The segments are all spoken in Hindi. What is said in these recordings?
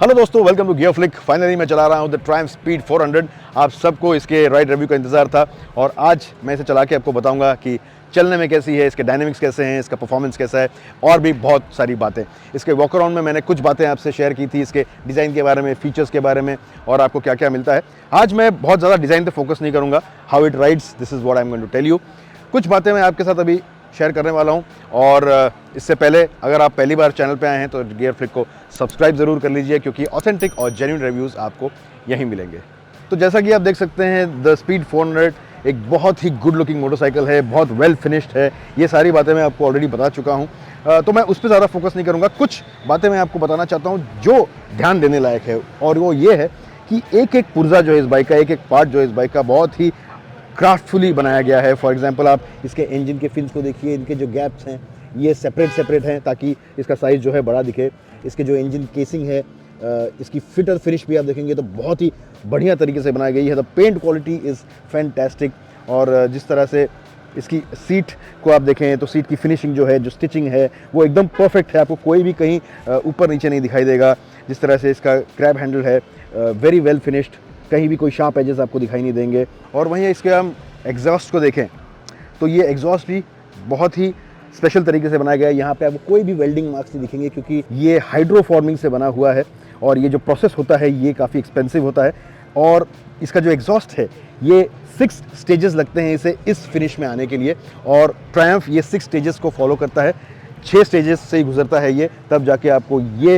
हेलो दोस्तों, welcome to Gear Flick. Finally मैं चला रहा हूँ द ट्रायम्फ स्पीड 400। आप सबको इसके राइड रिव्यू का इंतजार था और आज मैं इसे चला के आपको बताऊंगा कि चलने में कैसी है, इसके डायनेमिक्स कैसे हैं, इसका परफॉर्मेंस कैसा है और भी बहुत सारी बातें। इसके वॉक अराउंड में मैंने कुछ बातें आपसे शेयर की थी, इसके डिज़ाइन के बारे में, फीचर्स के बारे में और आपको क्या क्या मिलता है। आज मैं बहुत ज़्यादा डिज़ाइन पे फोकस नहीं करूँगा। How it rides, this is what I am going to tell you. कुछ बातें मैं आपके साथ अभी शेयर करने वाला हूं और इससे पहले अगर आप पहली बार चैनल पे आए हैं तो गियर फ्लिक को सब्सक्राइब ज़रूर कर लीजिए, क्योंकि ऑथेंटिक और जेन्युइन रिव्यूज़ आपको यहीं मिलेंगे। तो जैसा कि आप देख सकते हैं, द स्पीड 400 एक बहुत ही गुड लुकिंग मोटरसाइकिल है, बहुत वेल फिनिश्ड है। ये सारी बातें मैं आपको ऑलरेडी बता चुका हूँ, तो मैं उस पर ज़्यादा फोकस नहीं करूँगा। कुछ बातें मैं आपको बताना चाहता हूँ जो ध्यान देने लायक है, और वो ये है कि एक एक पुर्जा जो है इस बाइक का, एक एक पार्ट जो है इस बाइक का बहुत ही क्राफ्टफुली बनाया गया है। फॉर एग्जांपल आप इसके इंजन के फिन्स को देखिए, इनके जो गैप्स हैं ये सेपरेट हैं ताकि इसका साइज़ जो है बड़ा दिखे। इसके जो इंजन केसिंग है, इसकी फिट और फिनिश भी आप देखेंगे तो बहुत ही बढ़िया तरीके से बनाई गई है। The paint quality is fantastic. और जिस तरह से इसकी सीट को आप देखें तो सीट की फिनिशिंग जो है, जो स्टिचिंग है, वो एकदम परफेक्ट है। आपको कोई भी कहीं ऊपर नीचे नहीं दिखाई देगा। जिस तरह से इसका क्रैब हैंडल है, वेरी वेल फिनिश्ड, कहीं भी कोई शार्प एजेस आपको दिखाई नहीं देंगे। और वहीं इसके हम एग्जॉस्ट को देखें तो ये एग्जॉस्ट भी बहुत ही स्पेशल तरीके से बनाया गया है। यहाँ पे आपको कोई भी वेल्डिंग मार्क्स नहीं दिखेंगे, क्योंकि ये हाइड्रोफॉर्मिंग से बना हुआ है और ये जो प्रोसेस होता है ये काफ़ी एक्सपेंसिव होता है। और इसका जो एग्जॉस्ट है ये 6 स्टेजेस लगते हैं इसे इस फिनिश में आने के लिए, और ट्रायम्फ ये 6 स्टेजेस को फॉलो करता है। 6 स्टेजेस से ही गुजरता है ये, तब जाके आपको ये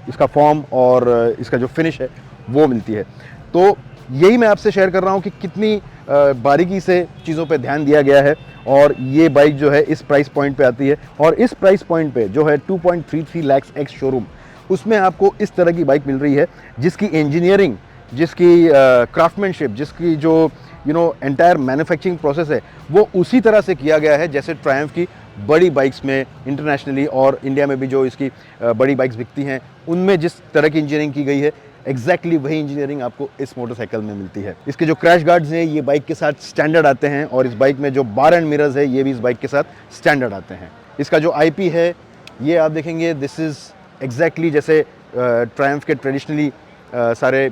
इसका फॉर्म और इसका जो फिनिश है वो मिलती है। तो यही मैं आपसे शेयर कर रहा हूँ कि कितनी बारीकी से चीज़ों पे ध्यान दिया गया है। और ये बाइक जो है इस प्राइस पॉइंट पे आती है, और इस प्राइस पॉइंट पे जो है 2.33 लाख एक्स शोरूम, उसमें आपको इस तरह की बाइक मिल रही है जिसकी इंजीनियरिंग, जिसकी क्राफ्टमैनशिप, जिसकी जो एंटायर मैन्युफैक्चरिंग प्रोसेस है वो उसी तरह से किया गया है जैसे ट्रायम्फ की बड़ी बाइक्स में इंटरनेशनली और इंडिया में भी जो इसकी बड़ी बाइक्स बिकती हैं उनमें जिस तरह की इंजीनियरिंग की गई है, एग्जैक्टली वही इंजीनियरिंग आपको इस मोटरसाइकिल में मिलती है। इसके जो क्रैश गार्ड्स हैं ये बाइक के साथ स्टैंडर्ड आते हैं, और इस बाइक में जो बार एंड मिरर्स है ये भी इस बाइक के साथ स्टैंडर्ड आते हैं। इसका जो आईपी है ये आप देखेंगे, दिस इज़ एग्जैक्टली जैसे ट्रायम्फ के ट्रेडिशनली सारे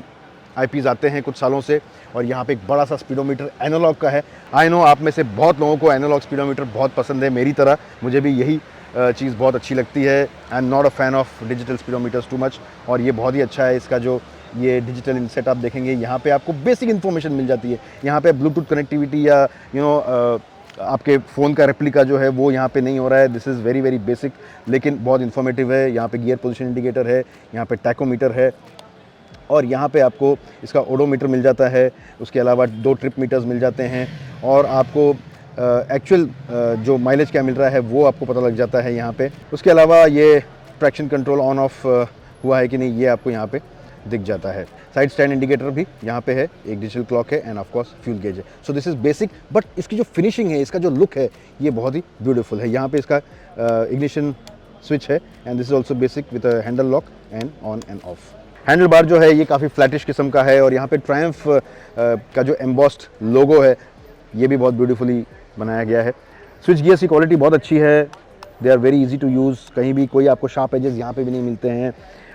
आईपीज़ आते हैं कुछ सालों से। और यहाँ पे एक बड़ा सा स्पीडोमीटर एनालॉग का है। आई नो आप में से बहुत लोगों को एनालॉग स्पीडोमीटर बहुत पसंद है, मेरी तरह मुझे भी यही चीज़ बहुत अच्छी लगती है। I am not a fan of digital speedometers too much, और ये बहुत ही अच्छा है। इसका जो ये डिजिटल इनसेट आप देखेंगे, यहाँ पे आपको बेसिक इन्फॉर्मेशन मिल जाती है। यहाँ पे ब्लूटूथ कनेक्टिविटी या आपके फ़ोन का रेप्लिका जो है वो यहाँ पे नहीं हो रहा है। This is very very basic, लेकिन बहुत इन्फॉर्मेटिव है। यहाँ पे गियर पोजीशन इंडिकेटर है, यहाँ पे टैकोमीटर है, और यहाँ पे आपको इसका ओडोमीटर मिल जाता है। उसके अलावा 2 ट्रिप मीटर्स मिल जाते हैं, और आपको एक्चुअल जो माइलेज क्या मिल रहा है वो आपको पता लग जाता है यहाँ पे। उसके अलावा ये ट्रैक्शन कंट्रोल ऑन ऑफ हुआ है कि नहीं ये आपको यहाँ पे दिख जाता है। साइड स्टैंड इंडिकेटर भी यहाँ पे है, एक डिजिटल क्लॉक है, and of course fuel gauge है। So this is basic, but इसकी जो फिनिशिंग है, इसका जो लुक है ये बहुत ही ब्यूटीफुल है। यहाँ पे इसका इग्निशन स्विच है, and this is also basic with handle lock and on end of. Handle bar जो है ये काफ़ी फ्लैटिश किस्म का है, और यहाँ पे ट्रायम्फ का जो एम्बॉस्ड लोगो है ये भी बहुत ब्यूटीफुली बनाया गया है। स्विच गियर्स की क्वालिटी बहुत अच्छी है, they are very easy to use, कहीं भी कोई आपको शार्प एजेस यहाँ पे भी नहीं मिलते हैं,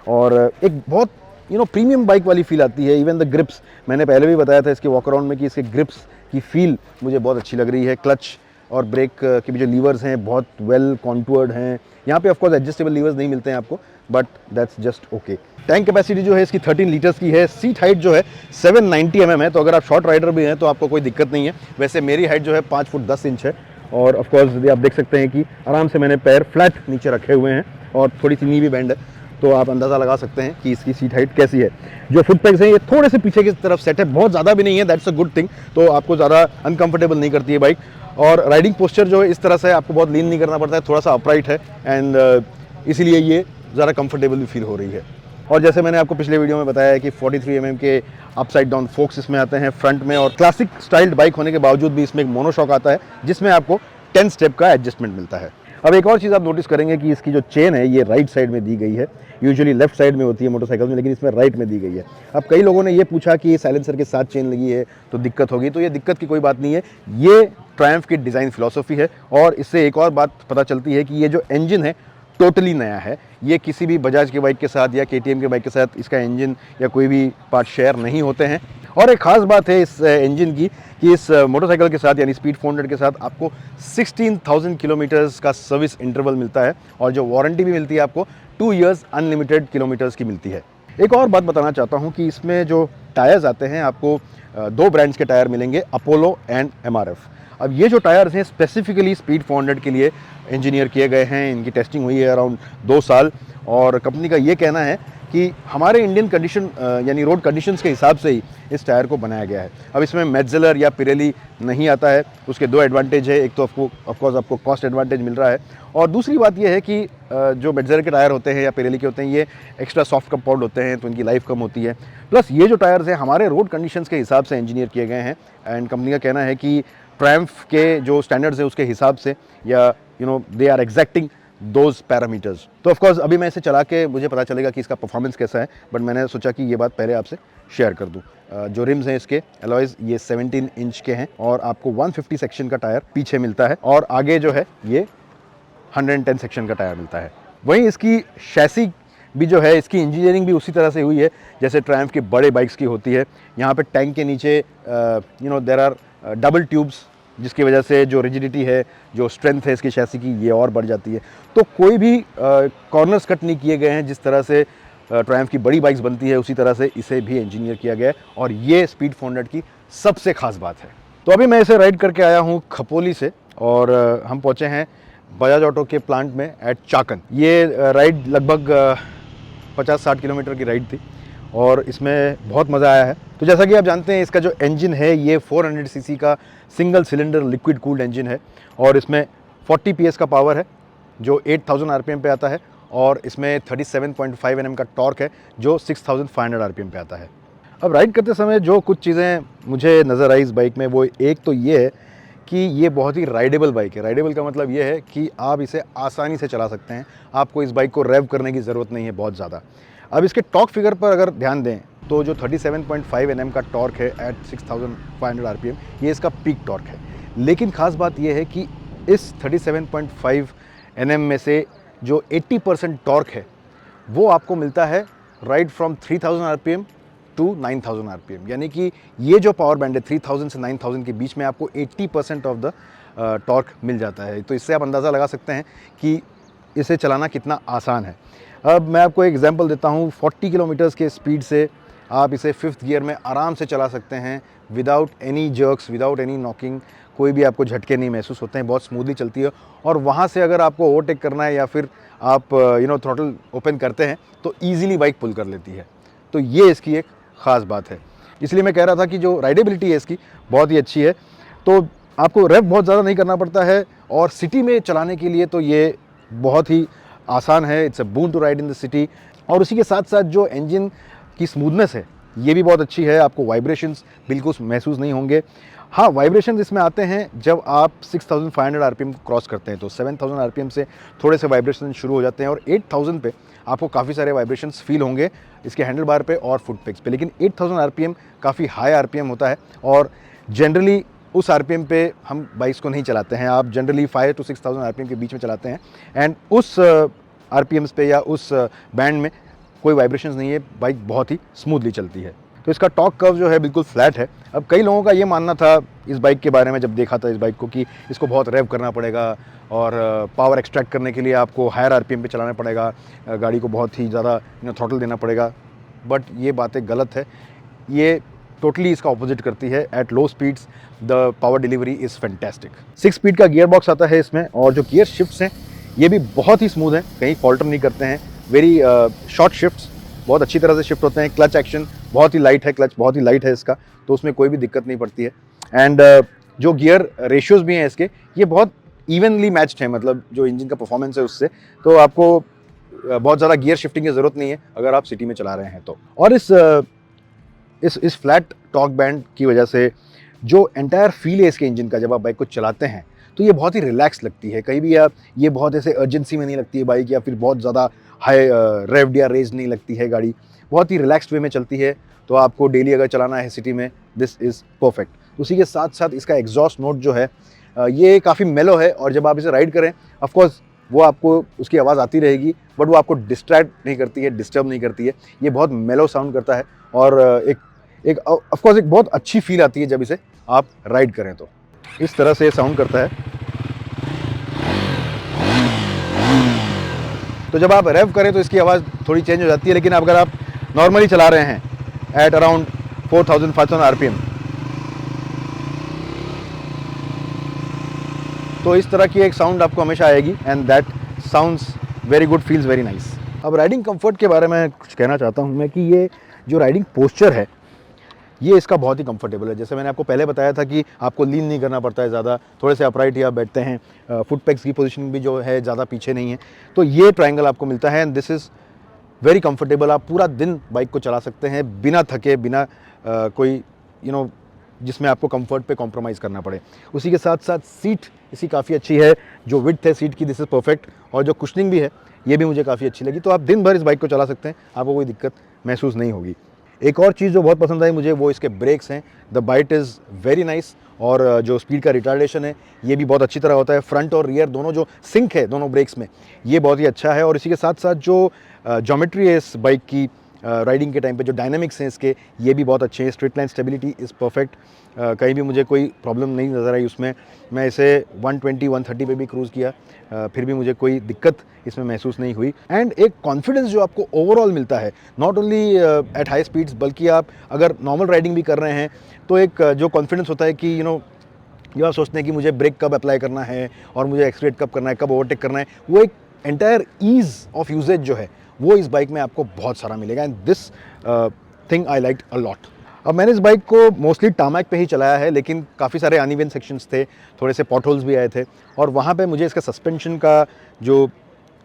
और एक बहुत प्रीमियम बाइक वाली फील आती है। इवन द ग्रिप्स, मैंने पहले भी बताया था इसके वॉक अराउंड में कि इसके ग्रिप्स की फील मुझे बहुत अच्छी लग रही है। क्लच और ब्रेक के भी जो लीवर्स हैं बहुत वेल कॉन्टूर्ड हैं। यहाँ पे ऑफकोर्स एडजस्टेबल लीवर्स नहीं मिलते हैं आपको, but that's just okay. Tank capacity जो है इसकी 13 लीटर्स की है। सीट हाइट जो है 790 mm है, तो अगर आप शॉर्ट राइडर भी हैं तो आपको कोई दिक्कत नहीं है। वैसे मेरी हाइट जो है 5 फुट 10 इंच है, और ऑफकोर्स आप देख सकते हैं कि आराम से मैंने पैर फ्लैट नीचे रखे हुए हैं, और थोड़ी सी नी भी बैंड है, तो आप अंदाज़ा लगा सकते हैं कि इसकी सीट हाइट कैसी है। जो फुट पैक्स हैं ये थोड़े से पीछे की तरफ सेट है, बहुत ज़्यादा भी नहीं है, दैट्स अ गुड थिंग, तो आपको ज़्यादा अनकंफर्टेबल नहीं करती है बाइक। और राइडिंग पोस्चर जो है इस तरह से आपको बहुत लीन नहीं करना पड़ता है, थोड़ा सा अपराइट है, एंड इसीलिए ये ज़्यादा कंफर्टेबल भी फील हो रही है। और जैसे मैंने आपको पिछले वीडियो में बताया है कि 43 mm के अपसाइड डाउन फोक्स इसमें आते हैं फ्रंट में, और क्लासिक स्टाइल्ड बाइक होने के बावजूद भी इसमें एक मोनोशॉक आता है जिसमें आपको 10 स्टेप का एडजस्टमेंट मिलता है। अब एक और चीज़ आप नोटिस करेंगे कि इसकी जो चेन है ये राइट साइड में दी गई है। यूजुअली लेफ्ट साइड में होती है मोटरसाइकिल में, लेकिन इसमें राइट में दी गई है। अब कई लोगों ने ये पूछा कि ये साइलेंसर के साथ चेन लगी है तो दिक्कत होगी, तो ये दिक्कत की कोई बात नहीं है। ये ट्रायम्फ की डिज़ाइन फिलॉसफी है, और इससे एक और बात पता चलती है कि ये जो इंजन है टोटली नया है। ये किसी भी बजाज के बाइक के साथ या KTM के बाइक के साथ इसका इंजन या कोई भी पार्ट शेयर नहीं होते हैं। और एक ख़ास बात है इस इंजन की कि इस मोटरसाइकिल के साथ यानी स्पीड 400 के साथ आपको 16,000 किलोमीटर्स का सर्विस इंटरवल मिलता है और जो वारंटी भी मिलती है आपको 2 इयर्स अनलिमिटेड किलोमीटर्स की मिलती है। एक और बात बताना चाहता हूँ कि इसमें जो टायर्स आते हैं आपको 2 ब्रांड्स के टायर मिलेंगे, अपोलो एंड MRF। अब ये जो टायर्स हैं स्पेसिफिकली स्पीड 400 के लिए इंजीनियर किए गए हैं। इनकी टेस्टिंग हुई है अराउंड 2 साल और कंपनी का ये कहना है कि हमारे इंडियन कंडीशन यानी रोड कंडीशंस के हिसाब से ही इस टायर को बनाया गया है। अब इसमें मेट्जेलर या पिरेली नहीं आता है। उसके 2 एडवांटेज है, एक तो आपको कॉस्ट एडवांटेज मिल रहा है और दूसरी बात यह है कि जो मेट्जेलर के टायर होते हैं या पिरेली के होते हैं ये एक्स्ट्रा सॉफ्ट कंपाउंड होते हैं तो इनकी लाइफ कम होती है। प्लस ये जो टायर्स हैं हमारे रोड कंडीशंस के हिसाब से इंजीनियर किए गए हैं एंड कंपनी का कहना है कि ट्रायम्फ के जो स्टैंडर्ड्स है उसके हिसाब से या they are exacting those parameters. तो ऑफकोर्स अभी मैं इसे चला के मुझे पता चलेगा कि इसका परफॉर्मेंस कैसा है, बट मैंने सोचा कि ये बात पहले आपसे शेयर कर दूं। जो रिम्स हैं इसके एलॉयज़ ये 17 इंच के हैं और आपको 150 सेक्शन का टायर पीछे मिलता है और आगे जो है ये 110 सेक्शन का टायर मिलता है। वहीं इसकी शैसी भी जो है इसकी इंजीनियरिंग भी उसी तरह से हुई है जैसे ट्रायम्फ की बड़े बाइक्स की होती है। यहाँ पे टैंक के नीचे देयर आर डबल ट्यूब्स जिसकी वजह से जो रिजिडिटी है, जो स्ट्रेंथ है इसकी शैसी की ये और बढ़ जाती है। तो कोई भी कॉर्नर्स कट नहीं किए गए हैं। जिस तरह से ट्रायम्फ की बड़ी बाइक्स बनती है उसी तरह से इसे भी इंजीनियर किया गया है और ये स्पीड 400 की सबसे खास बात है। तो अभी मैं इसे राइड करके आया हूँ खपोली से और हम पहुँचे हैं बजाज ऑटो के प्लांट में एट चाकन। ये राइड लगभग 50-60 किलोमीटर की राइड थी और इसमें बहुत मज़ा आया है। तो जैसा कि आप जानते हैं इसका जो इंजन है ये 400 सीसी का single cylinder liquid cooled engine है और इसमें 40 PS का पावर है जो 8000 RPM पे आता है और इसमें 37.5 Nm का टॉर्क है जो 6500 RPM पे आता है। अब राइड करते समय जो कुछ चीज़ें मुझे नज़र आई इस बाइक में वो एक तो ये है कि ये बहुत ही राइडेबल बाइक है। राइडेबल का मतलब ये है कि आप इसे आसानी से चला सकते हैं। आपको इस बाइक को रेव करने की ज़रूरत नहीं है बहुत ज़्यादा। अब इसके टॉर्क फिगर पर अगर ध्यान दें तो जो 37.5 Nm का टॉर्क है एट 6500 RPM ये इसका पीक टॉर्क है। लेकिन ख़ास बात ये है कि इस 37.5 Nm में से जो 80% टॉर्क है वो आपको मिलता है right from 3000 RPM to 9000 RPM। यानी कि ये जो पावर बैंड है 3000 से 9000 के बीच में आपको 80% ऑफ द टॉर्क मिल जाता है। तो इससे आप अंदाज़ा लगा सकते हैं कि इसे चलाना कितना आसान है। अब मैं आपको एक एग्जांपल देता हूँ। 40 किलोमीटर्स के स्पीड से आप इसे 5th गियर में आराम से चला सकते हैं without any jerks, without any knocking. कोई भी आपको झटके नहीं महसूस होते हैं, बहुत स्मूथली चलती है। और वहाँ से अगर आपको ओवरटेक करना है या फिर आप थ्रॉटल ओपन करते हैं तो ईजिली बाइक पुल कर लेती है। तो ये इसकी एक ख़ास बात है। इसलिए मैं कह रहा था कि जो राइडेबिलिटी है इसकी बहुत ही अच्छी है। तो आपको रेव बहुत ज़्यादा नहीं करना पड़ता है और सिटी में चलाने के लिए तो ये बहुत ही आसान है। It's a boon to ride in the city. और उसी के साथ साथ जो इंजन की स्मूथनेस है ये भी बहुत अच्छी है। आपको वाइब्रेशंस बिल्कुल महसूस नहीं होंगे। हाँ, वाइब्रेशंस इसमें आते हैं जब आप 6500 RPM को क्रॉस करते हैं तो 7000 RPM से थोड़े से वाइब्रेशन शुरू हो जाते हैं और 8000 पे आपको काफ़ी सारे वाइब्रेशंस फील होंगे इसके हैंडल बार पे और फुट पेग्स पे। लेकिन 8000 RPM काफ़ी हाई RPM होता है और जनरली उस RPM पे हम बाइक्स को नहीं चलाते हैं। आप जनरली 5 to 6000 RPM के बीच में चलाते हैं एंड उस RPMs पे या उस बैंड में कोई वाइब्रेशंस नहीं है। बाइक बहुत ही स्मूथली चलती है। तो इसका टॉर्क कर्व जो है बिल्कुल फ्लैट है। अब कई लोगों का ये मानना था इस बाइक के बारे में जब देखा था इस बाइक को कि इसको बहुत रेव करना पड़ेगा और पावर एक्सट्रैक्ट करने के लिए आपको हायर RPM पे चलाना पड़ेगा, गाड़ी को बहुत ही ज़्यादा थ्रॉटल देना पड़ेगा। बट ये बातें गलत है। ये टोटली इसका ऑपोजिट करती है। At low speeds the power delivery is fantastic. 6 speed का गियर बॉक्स आता है इसमें और जो गियर शिफ्ट्स हैं ये भी बहुत ही स्मूथ हैं, कहीं फॉल्टर नहीं करते हैं। वेरी शॉर्ट शिफ्ट्स बहुत अच्छी तरह से शिफ्ट होते हैं। क्लच एक्शन बहुत ही लाइट है, क्लच बहुत ही लाइट है इसका, तो उसमें कोई भी दिक्कत नहीं पड़ती है। एंड जो गियर रेशियोज़ भी हैं इसके ये बहुत इवनली मैच्ड है, मतलब जो इंजन का परफॉर्मेंस है उससे। तो आपको बहुत ज़्यादा गियर शिफ्टिंग की ज़रूरत नहीं है अगर आप सिटी में चला रहे हैं तो। और इस फ्लैट टॉर्क बैंड की वजह से जो एंटायर फील है इसके इंजन का जब आप बाइक को चलाते हैं तो ये बहुत ही रिलैक्स लगती है। कहीं भी आप ये बहुत ऐसे अर्जेंसी में नहीं लगती है बाइक या फिर बहुत ज़्यादा हाई रेव्ड या रेज नहीं लगती है गाड़ी। बहुत ही रिलैक्स्ड वे में चलती है। तो आपको डेली अगर चलाना है सिटी में दिस इज़ परफेक्ट। उसी के साथ साथ इसका एग्जॉस्ट नोट जो है ये काफ़ी मेलो है और जब आप इसे राइड करें ऑफकोर्स वो आपको उसकी आवाज़ आती रहेगी, बट वो आपको डिस्ट्रैक्ट नहीं करती है, डिस्टर्ब नहीं करती है। ये बहुत मेलो साउंड करता है और एक ऑफ कोर्स एक बहुत अच्छी फील आती है जब इसे आप राइड करें तो। इस तरह से ये साउंड करता है। तो जब आप रेव करें तो इसकी आवाज़ थोड़ी चेंज हो जाती है, लेकिन अगर आप नॉर्मली चला रहे हैं एट अराउंड 4500 आरपीएम, तो इस तरह की एक साउंड आपको हमेशा आएगी and that sounds very good, feels very nice. अब राइडिंग कंफर्ट के बारे में कुछ कहना चाहता हूँ मैं कि ये जो राइडिंग पोस्चर है ये इसका बहुत ही कंफर्टेबल है। जैसे मैंने आपको पहले बताया था कि आपको लीन नहीं करना पड़ता है ज़्यादा, थोड़े से अपराइट ही आप बैठते हैं, फुट पैक्स की पोजीशनिंग भी जो है ज़्यादा पीछे नहीं है, तो ये ट्रायंगल आपको मिलता है and this is very comfortable. आप पूरा दिन बाइक को चला सकते हैं बिना थके, बिना कोई जिसमें आपको कंफर्ट पे कॉम्प्रोमाइज़ करना पड़े। उसी के साथ साथ सीट इसकी काफ़ी अच्छी है, जो विड्थ है सीट की दिस इज़ परफेक्ट, और जो कुशनिंग भी है ये भी मुझे काफ़ी अच्छी लगी। तो आप दिन भर इस बाइक को चला सकते हैं, आपको कोई दिक्कत महसूस नहीं होगी। एक और चीज़ जो बहुत पसंद आई मुझे वो इसके ब्रेक्स हैं। The bite is very nice, और जो स्पीड का रिटार्डेशन है ये भी बहुत अच्छी तरह होता है। फ्रंट और रियर दोनों जो सिंक है दोनों ब्रेक्स में, ये बहुत ही अच्छा है। और इसी के साथ साथ जो ज्योमेट्री है इस बाइक की राइडिंग के टाइम पे, जो डायनामिक्स हैं इसके, ये भी बहुत अच्छे हैं। Straight line stability is perfect, कहीं भी मुझे कोई प्रॉब्लम नहीं नज़र आई उसमें। मैं इसे 120-130 पे भी क्रूज़ किया, फिर भी मुझे कोई दिक्कत इसमें महसूस नहीं हुई। एंड एक कॉन्फिडेंस जो आपको ओवरऑल मिलता है, not only at high speeds, बल्कि आप अगर नॉर्मल राइडिंग भी कर रहे हैं तो एक जो कॉन्फिडेंस होता है कि जो आप सोचते हैं कि मुझे ब्रेक कब अप्लाई करना है और मुझे एक्सलेरेट कब करना है, कब ओवरटेक करना है, वो एक एंटायर ईज़ ऑफ यूजेज जो है वो इस बाइक में आपको बहुत सारा मिलेगा and this thing I like a lot. अब मैंने इस बाइक को मोस्टली टामैक पे ही चलाया है, लेकिन काफ़ी सारे अनइवन सेक्शंस थे, थोड़े से पॉटहोल्स भी आए थे, और वहाँ पे मुझे इसका सस्पेंशन का जो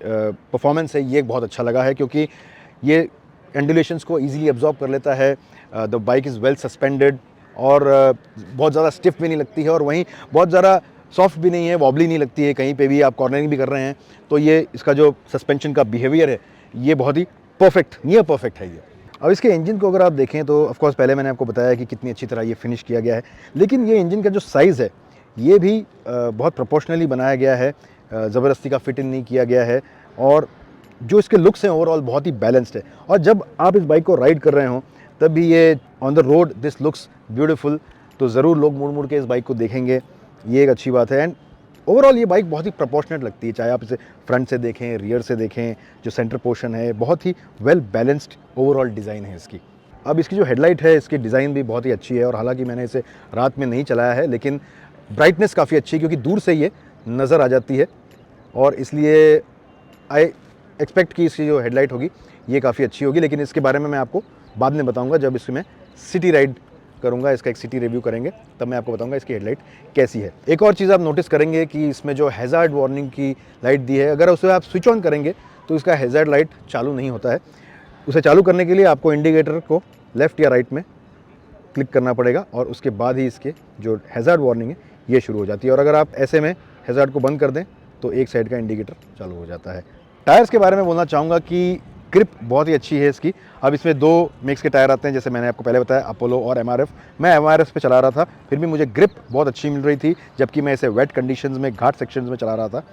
परफॉर्मेंस है ये बहुत अच्छा लगा है, क्योंकि ये एंडुलेशंस को ईजिली एब्जॉर्ब कर लेता है। The bike is well suspended, और बहुत ज़्यादा स्टिफ भी नहीं लगती है, और वहीं बहुत ज़्यादा सॉफ्ट भी नहीं है, वॉबली नहीं लगती है। कहीं पे भी आप कॉर्नरिंग भी कर रहे हैं तो ये इसका जो सस्पेंशन का बिहेवियर है ये बहुत ही परफेक्ट, नियर परफेक्ट है ये। अब इसके इंजन को अगर आप देखें तो ऑफ कोर्स पहले मैंने आपको बताया कि कितनी अच्छी तरह ये फिनिश किया गया है, लेकिन ये इंजन का जो साइज़ है ये भी बहुत प्रोपोर्शनली बनाया गया है, ज़बरदस्ती का फिट इन नहीं किया गया है, और जो इसके लुक्स हैं ओवरऑल बहुत ही बैलेंस्ड है। और जब आप इस बाइक को राइड कर रहे हों तब भी ये on the road this looks beautiful, तो ज़रूर लोग मुड़ मुड़ के इस बाइक को देखेंगे, ये एक अच्छी बात है। एंड ओवरऑल ये बाइक बहुत ही प्रोपोर्शनेट लगती है, चाहे आप इसे फ्रंट से देखें, रियर से देखें, जो सेंटर पोर्शन है बहुत ही वेल बैलेंस्ड ओवरऑल डिज़ाइन है इसकी। अब इसकी जो हेडलाइट है इसकी डिज़ाइन भी बहुत ही अच्छी है, और हालांकि मैंने इसे रात में नहीं चलाया है, लेकिन ब्राइटनेस काफ़ी अच्छी है क्योंकि दूर से ये नज़र आ जाती है, और इसलिए आई एक्सपेक्ट कि इसकी जो हेडलाइट होगी ये काफ़ी अच्छी होगी। लेकिन इसके बारे में मैं आपको बाद में बताऊँगा, जब इसमें सिटी राइड करूंगा, इसका एक सिटी रिव्यू करेंगे, तब मैं आपको बताऊंगा इसकी हेडलाइट कैसी है। एक और चीज़ आप नोटिस करेंगे कि इसमें जो हैज़ार्ड वार्निंग की लाइट दी है, अगर उसे आप स्विच ऑन करेंगे तो इसका हैज़ार्ड लाइट चालू नहीं होता है। उसे चालू करने के लिए आपको इंडिकेटर को लेफ़्ट या राइट में क्लिक करना पड़ेगा, और उसके बाद ही इसके जो हैज़ार्ड वार्निंग है ये शुरू हो जाती है। और अगर आप ऐसे में हैज़ार्ड को बंद कर दें तो एक साइड का इंडिकेटर चालू हो जाता है। टायर्स के बारे में बोलना चाहूँगा कि ग्रिप बहुत ही अच्छी है इसकी। अब इसमें 2 मेक्स के टायर आते हैं, जैसे मैंने आपको पहले बताया, अपोलो और एमआरएफ। मैं एमआरएफ पे चला रहा था, फिर भी मुझे ग्रिप बहुत अच्छी मिल रही थी, जबकि मैं इसे वेट कंडीशंस में, घाट सेक्शंस में चला रहा था,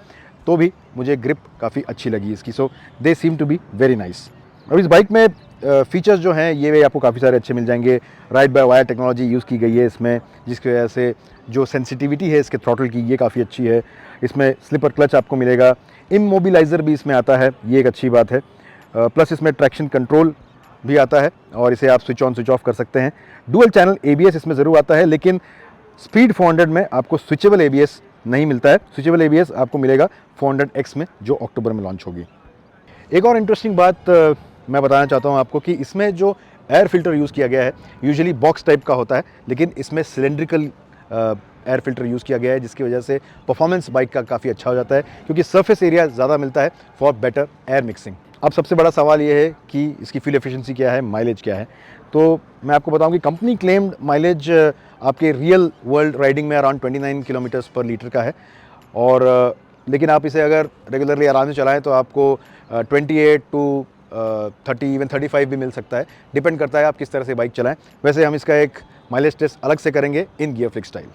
तो भी मुझे ग्रिप काफ़ी अच्छी लगी इसकी। So they seem to be very nice. अब इस बाइक में फीचर्स जो हैं ये आपको काफ़ी सारे अच्छे मिल जाएंगे। Ride by wire technology use की गई है इसमें, जिसकी वजह से जो सेंसिटिविटी है इसके थ्रॉटल की ये काफ़ी अच्छी है। इसमें स्लिपर क्लच आपको मिलेगा, इमोबिलाइज़र भी इसमें आता है, ये एक अच्छी बात है। प्लस इसमें ट्रैक्शन कंट्रोल भी आता है, और इसे आप स्विच ऑन स्विच ऑफ कर सकते हैं। डुअल चैनल एबीएस इसमें ज़रूर आता है, लेकिन स्पीड 400 में आपको स्विचेबल एबीएस नहीं मिलता है। स्विचेबल एबीएस आपको मिलेगा 400X में, जो अक्टूबर में लॉन्च होगी। एक और इंटरेस्टिंग बात मैं बताना चाहता हूँ आपको कि इसमें जो एयर फिल्टर यूज़ किया गया है यूजुअली बॉक्स टाइप का होता है, लेकिन इसमें सिलेंड्रिकल एयर फिल्टर यूज़ किया गया है, जिसकी वजह से परफॉर्मेंस बाइक का काफ़ी अच्छा हो जाता है, क्योंकि सरफेस एरिया ज़्यादा मिलता है फॉर बेटर एयर मिक्सिंग। अब सबसे बड़ा सवाल ये है कि इसकी फ्यूल एफिशिएंसी क्या है, माइलेज क्या है। तो मैं आपको बताऊं कि कंपनी क्लेम्ड माइलेज आपके रियल वर्ल्ड राइडिंग में अराउंड 29 किलोमीटर्स पर लीटर का है, और लेकिन आप इसे अगर रेगुलरली आराम से चलाएं तो आपको 28 टू 30 इवन 35 भी मिल सकता है, डिपेंड करता है आप किस तरह से बाइक चलाएं। वैसे हम इसका एक माइलेज टेस्ट अलग से करेंगे इन गियर फ्लिक स्टाइल।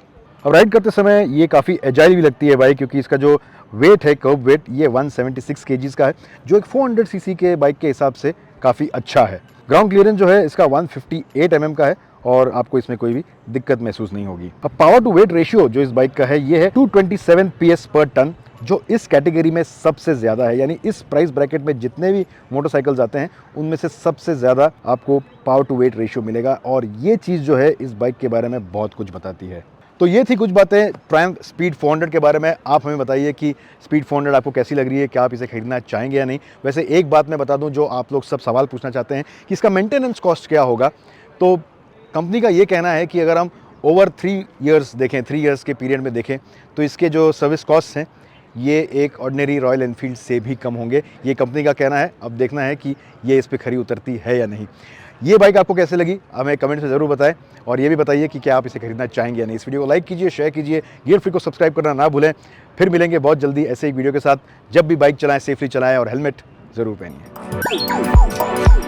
अब राइड करते समय ये काफ़ी एजाइल भी लगती है बाइक, क्योंकि इसका जो वेट है, कर्ब वेट, ये 176 केजीज़ का है, जो एक 400 सीसी के बाइक के हिसाब से काफ़ी अच्छा है। ग्राउंड क्लियरेंस जो है इसका 158 mm का है और आपको इसमें कोई भी दिक्कत महसूस नहीं होगी। अब पावर टू वेट रेशियो जो इस बाइक का है ये है 227 PS पर टन, जो इस कैटेगरी में सबसे ज़्यादा है। यानी इस प्राइस ब्रैकेट में जितने भी मोटरसाइकिल्स आते हैं उनमें से सबसे ज़्यादा आपको पावर टू वेट रेशियो मिलेगा, और ये चीज़ जो है इस बाइक के बारे में बहुत कुछ बताती है। तो ये थी कुछ बातें ट्रायम्फ स्पीड 400 के बारे में। आप हमें बताइए कि स्पीड 400 आपको कैसी लग रही है, क्या आप इसे खरीदना चाहेंगे या नहीं। वैसे एक बात मैं बता दूं, जो आप लोग सब सवाल पूछना चाहते हैं कि इसका मेंटेनेंस कॉस्ट क्या होगा, तो कंपनी का ये कहना है कि अगर हम ओवर 3 इयर्स देखें, 3 इयर्स के पीरियड में देखें, तो इसके जो सर्विस कॉस्ट हैं ये एक ऑर्डिनरी रॉयल एनफील्ड से भी कम होंगे। ये कंपनी का कहना है, अब देखना है कि ये इस पर खरी उतरती है या नहीं। ये बाइक आपको कैसे लगी हमें कमेंट में ज़रूर बताएं, और ये भी बताइए कि क्या आप इसे खरीदना चाहेंगे या नहीं। इस वीडियो को लाइक कीजिए, शेयर कीजिए, गियर फ्री को सब्सक्राइब करना ना भूलें। फिर मिलेंगे बहुत जल्दी ऐसे एक वीडियो के साथ। जब भी बाइक चलाएं सेफली चलाएं और हेलमेट ज़रूर पहनिए।